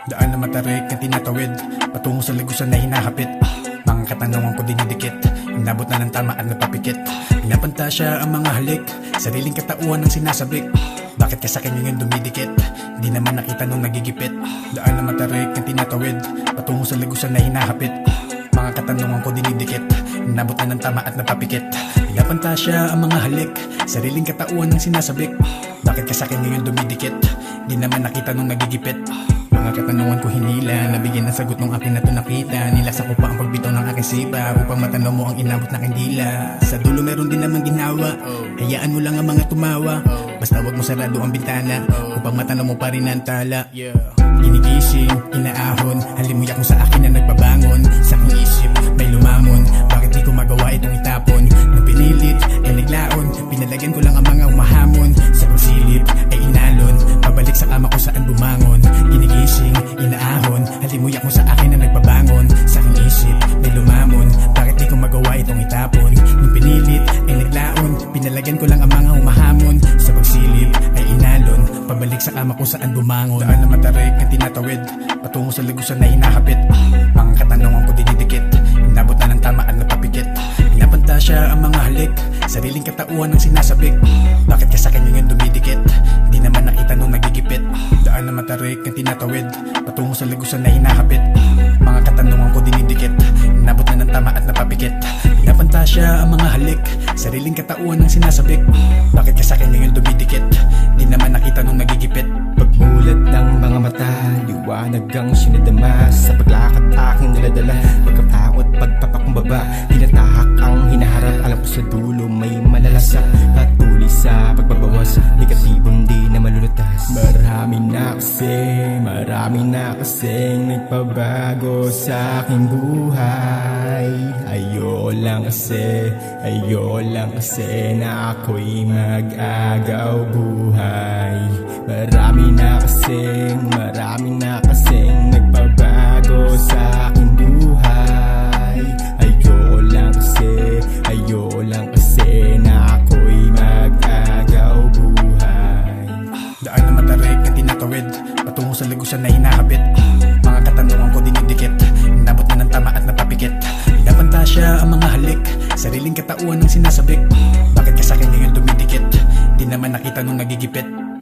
Daan na matarik na tinatawid patungo sa lugusan na hinahapit. Mga katanungan ko dinidikit, inabot na ng tama at napapikit. Pinapantasya ang mga halik, sariling katauhan ng sinasabik. Bakit ka sakin ngayon dumidikit? Di naman nakita nung nagigipit. Daan na matarik na tinatawid patungo sa lugusan na hinahapit. Mga katanungan ko dinidikit, inabot na ng tama at napapikit. Pinapantasya ang mga halik, sariling katauhan ng sinasabik. Bakit ka sakin ngayon dumidikit? Di naman nakita nung nagigipit. Mga katanungan ko hinila, nabigyan ng sagot nung akin na to nakita. Nilasa ko pa ang pagbitaw ng aking sipa upang matanaw mo ang inabot na kandila. Sa dulo meron din naman ginawa, hayaan mo lang ang mga tumawa. Basta wag mo sarado ang bintana upang matanaw mo pa rin ang tala. Ginigising, inaahon, halimuyak mo sa akin na nagpabangon. Sa aking isip, may lumamon, bakit di ko magawa itong itapon? Nung pinilit, ay naglaon, pinalagyan ko lang ang mga umahamon. Sa pagsilip, ay inalon, pabalik sa kama ko saan bumangon. Ginigising, inaahon, halimuyak mo sa akin na nagpabangon. Sa aking isip, may lumamon, bakit di ko magawa itong itapon? Nung pinilit, ay naglaon, pinalagyan ko lang ang mga umahamon. Sa pagsilip, ay inalon, pabalik sa kama ko saan bumangon. Daan na matarik na tinatawid patungo sa lugusan na hinahapit. Mga katanungan ko dinidikit, inabot na ng tama at napapikit. Pinapantasya ang mga halik, sariling katauhan ng sinasabik. Bakit ka sakin ngayon dumidikit? Di naman nakita nung nagigipit. Daan na matarik na tinatawid patungo sa lugusan na hinahapit. Mga katanungan ko dinidikit, inabot na ng tama at napapikit. Pinapantasya ang mga halik, sariling katauhan ng sinasabik. Bakit ka sakin ngayon dumidikit? Di naman nakita nung nagigipit. Pagmulat ng mga mata, liwanag ang sinadama. Sa paglakad aking daladala, pagkatakot, pagpapakumbaba. Tinatahak ang hinaharap, alam ko sa dulo may malalasa. Patuloy sa pagbabawas, negatibong di na malulutas. Marami na kasing nagpabago sa aking buhay. Ayoko lang kasi na ako'y mag-agaw buhay. Marami na kasing nagpabago sa aking buhay. Ayoko lang kasi na ako'y mag-agaw buhay. Daan na matarik na tinatawid patungo sa lugusan na hinahapit. Mga katanungan ko dinidikit, inabot na ng tama at napapikit. Pinapantasya ang mga halik, sariling katauhan ng sinasabik. Bakit ka sakin ngayon dumidikit? Di naman nakita nung nagigipit.